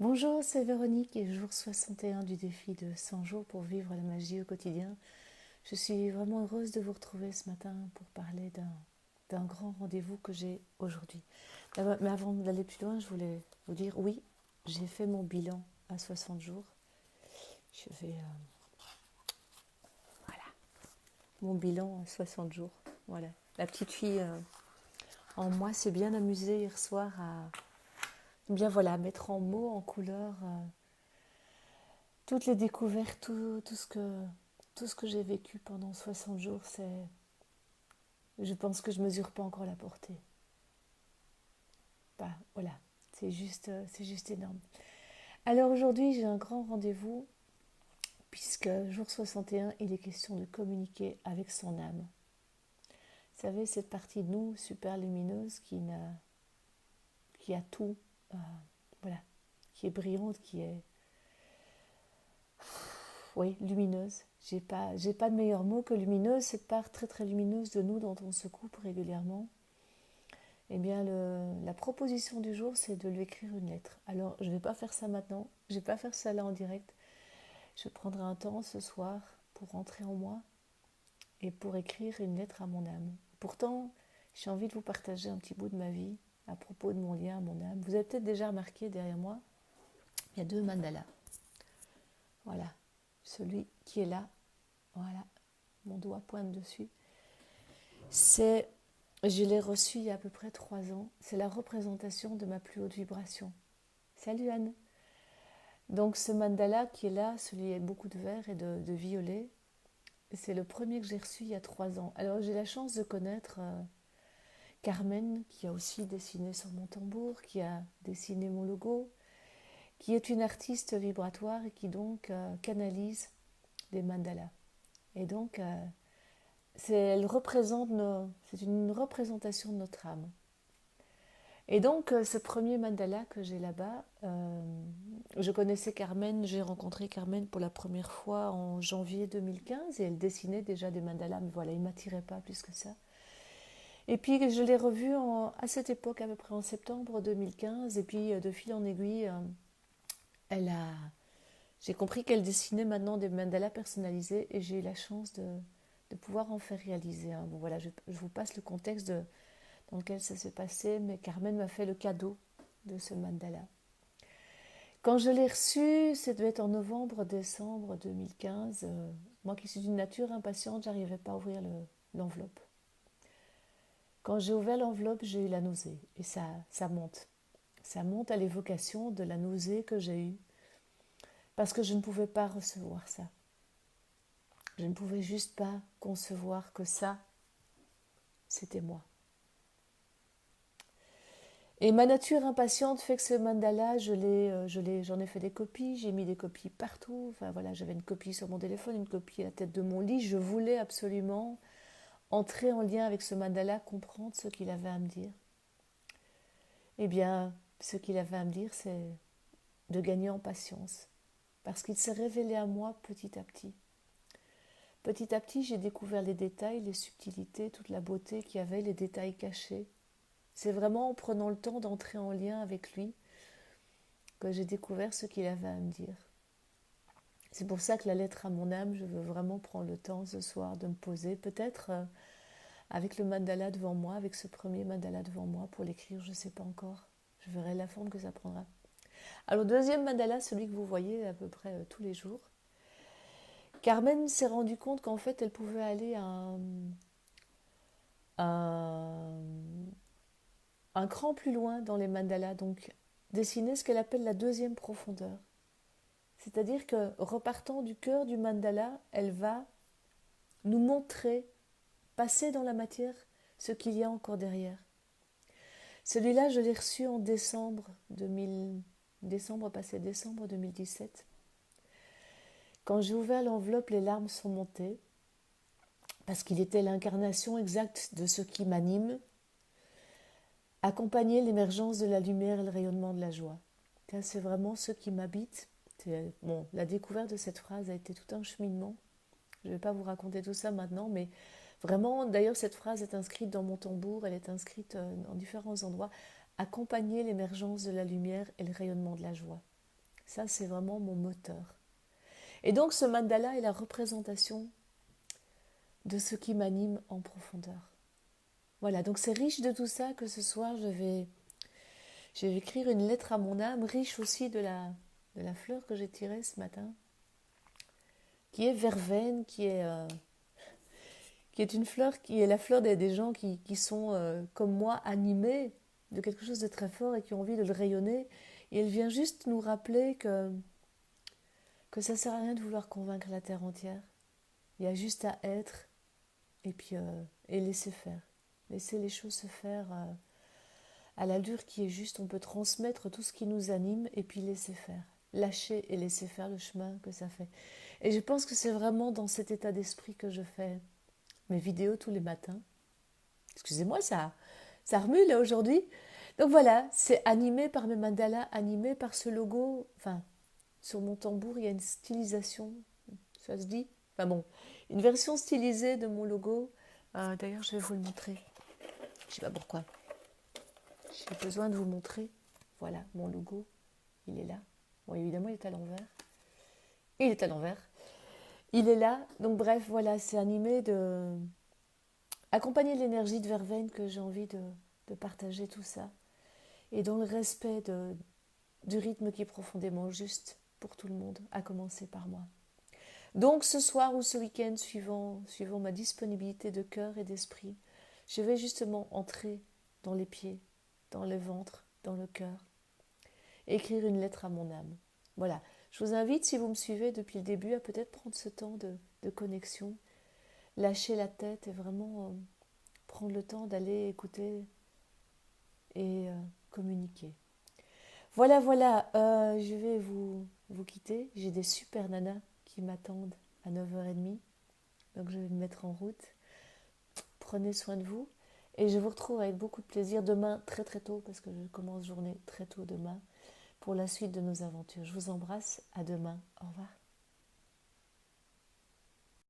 Bonjour, c'est Véronique et jour 61 du défi de 100 jours pour vivre la magie au quotidien. Je suis vraiment heureuse de vous retrouver ce matin pour parler d'un grand rendez-vous que j'ai aujourd'hui. Mais avant d'aller plus loin, je voulais vous dire, oui, j'ai fait mon bilan à 60 jours. Je fais mon bilan à 60 jours. Voilà. La petite fille en moi s'est bien amusée hier soir à bien voilà, mettre en mots, en couleurs, toutes les découvertes, tout ce que j'ai vécu pendant 60 jours, je pense que je ne mesure pas encore la portée. Bah, voilà, c'est juste énorme. Alors aujourd'hui, j'ai un grand rendez-vous, puisque jour 61, il est question de communiquer avec son âme. Vous savez, cette partie de nous, super lumineuse, qui a tout, euh, voilà, qui est brillante, qui est, oui, lumineuse. J'ai pas de meilleur mot que lumineuse, cette part très très lumineuse de nous dont on se coupe régulièrement. Eh bien, la proposition du jour, c'est de lui écrire une lettre. Alors, je ne vais pas faire ça maintenant, je ne vais pas faire ça là en direct. Je prendrai un temps ce soir pour rentrer en moi et pour écrire une lettre à mon âme. Pourtant, j'ai envie de vous partager un petit bout de ma vie à propos de mon lien à mon âme. Vous avez peut-être déjà remarqué derrière moi, il y a deux mandalas. Voilà, celui qui est là, voilà, mon doigt pointe dessus. Je l'ai reçu il y a à peu près 3 ans. C'est la représentation de ma plus haute vibration. Salut Anne. Donc ce mandala qui est là, celui avec beaucoup de vert et de violet, c'est le premier que j'ai reçu il y a 3 ans. Alors j'ai la chance de connaître Carmen, qui a aussi dessiné sur mon tambour, qui a dessiné mon logo, qui est une artiste vibratoire et qui donc canalise des mandalas. Et donc c'est une représentation de notre âme. Et donc, ce premier mandala que j'ai là-bas, je connaissais Carmen, j'ai rencontré Carmen pour la première fois en janvier 2015 et elle dessinait déjà des mandalas, mais voilà, il ne m'attirait pas plus que ça. Et puis, je l'ai revue à cette époque, à peu près en septembre 2015, et puis de fil en aiguille, elle a, j'ai compris qu'elle dessinait maintenant des mandalas personnalisés et j'ai eu la chance de pouvoir en faire réaliser un. Bon, voilà, je vous passe le contexte dans lequel ça s'est passé, mais Carmen m'a fait le cadeau de ce mandala. Quand je l'ai reçu, ça devait être en novembre-décembre 2015. Moi qui suis d'une nature impatiente, j'arrivais pas à ouvrir l'enveloppe. Quand j'ai ouvert l'enveloppe, j'ai eu la nausée. Et ça monte. Ça monte à l'évocation de la nausée que j'ai eue. Parce que je ne pouvais pas recevoir ça. Je ne pouvais juste pas concevoir que ça, c'était moi. Et ma nature impatiente fait que ce mandala, j'en ai fait des copies, j'ai mis des copies partout. Enfin voilà, j'avais une copie sur mon téléphone, une copie à la tête de mon lit. Je voulais absolument entrer en lien avec ce mandala, comprendre ce qu'il avait à me dire. Eh bien, ce qu'il avait à me dire, c'est de gagner en patience. Parce qu'il s'est révélé à moi petit à petit. Petit à petit, j'ai découvert les détails, les subtilités, toute la beauté qu'il y avait, les détails cachés. C'est vraiment en prenant le temps d'entrer en lien avec lui que j'ai découvert ce qu'il avait à me dire. C'est pour ça que la lettre à mon âme, je veux vraiment prendre le temps ce soir de me poser, peut-être avec le mandala devant moi, avec ce premier mandala devant moi, pour l'écrire, je ne sais pas encore. Je verrai la forme que ça prendra. Alors, deuxième mandala, celui que vous voyez à peu près tous les jours. Carmen s'est rendue compte qu'en fait, elle pouvait aller un, un cran plus loin dans les mandalas, donc dessiner ce qu'elle appelle la deuxième profondeur. C'est-à-dire que repartant du cœur du mandala, elle va nous montrer, passer dans la matière, ce qu'il y a encore derrière. Celui-là, je l'ai reçu en décembre 2017. Quand j'ai ouvert l'enveloppe, les larmes sont montées, parce qu'il était l'incarnation exacte de ce qui m'anime, accompagner l'émergence de la lumière et le rayonnement de la joie. C'est vraiment ce qui m'habite. Bon, la découverte de cette phrase a été tout un cheminement. Je ne vais pas vous raconter tout ça maintenant, mais vraiment, d'ailleurs, cette phrase est inscrite dans mon tambour, elle est inscrite dans différents endroits. Accompagner l'émergence de la lumière et le rayonnement de la joie. Ça, c'est vraiment mon moteur. Et donc, ce mandala est la représentation de ce qui m'anime en profondeur. Voilà, donc c'est riche de tout ça que ce soir, je vais écrire une lettre à mon âme, riche aussi de la fleur que j'ai tirée ce matin, qui est verveine, qui est une fleur qui est la fleur des gens qui sont, comme moi, animés de quelque chose de très fort et qui ont envie de le rayonner. Et elle vient juste nous rappeler que ça ne sert à rien de vouloir convaincre la terre entière. Il y a juste à être et puis et laisser faire. Laisser les choses se faire à l'allure qui est juste. On peut transmettre tout ce qui nous anime et puis laisser faire. Lâcher et laisser faire le chemin que ça fait. Et je pense que c'est vraiment dans cet état d'esprit que je fais mes vidéos tous les matins. Excusez-moi, ça remue là aujourd'hui. Donc voilà, c'est animé par mes mandalas, animé par ce logo. Enfin, sur mon tambour, il y a une stylisation, ça se dit. Enfin bon, une version stylisée de mon logo. D'ailleurs, je vais vous le montrer. Je ne sais pas pourquoi. J'ai besoin de vous montrer. Voilà, mon logo, il est là. Bon, évidemment, il est à l'envers. Il est à l'envers. Il est là. Donc bref, voilà, c'est animé de accompagner l'énergie de verveine que j'ai envie de partager tout ça. Et dans le respect du rythme qui est profondément juste pour tout le monde, à commencer par moi. Donc ce soir ou ce week-end, suivant ma disponibilité de cœur et d'esprit, je vais justement entrer dans les pieds, dans le ventre, dans le cœur, et écrire une lettre à mon âme. Voilà, je vous invite, si vous me suivez depuis le début, à peut-être prendre ce temps de connexion, lâcher la tête et vraiment prendre le temps d'aller écouter et communiquer. Voilà, je vais vous quitter. J'ai des super nanas qui m'attendent à 9h30. Donc je vais me mettre en route. Prenez soin de vous. Et je vous retrouve avec beaucoup de plaisir demain très très tôt, parce que je commence journée très tôt demain, pour la suite de nos aventures. Je vous embrasse. À demain. Au revoir.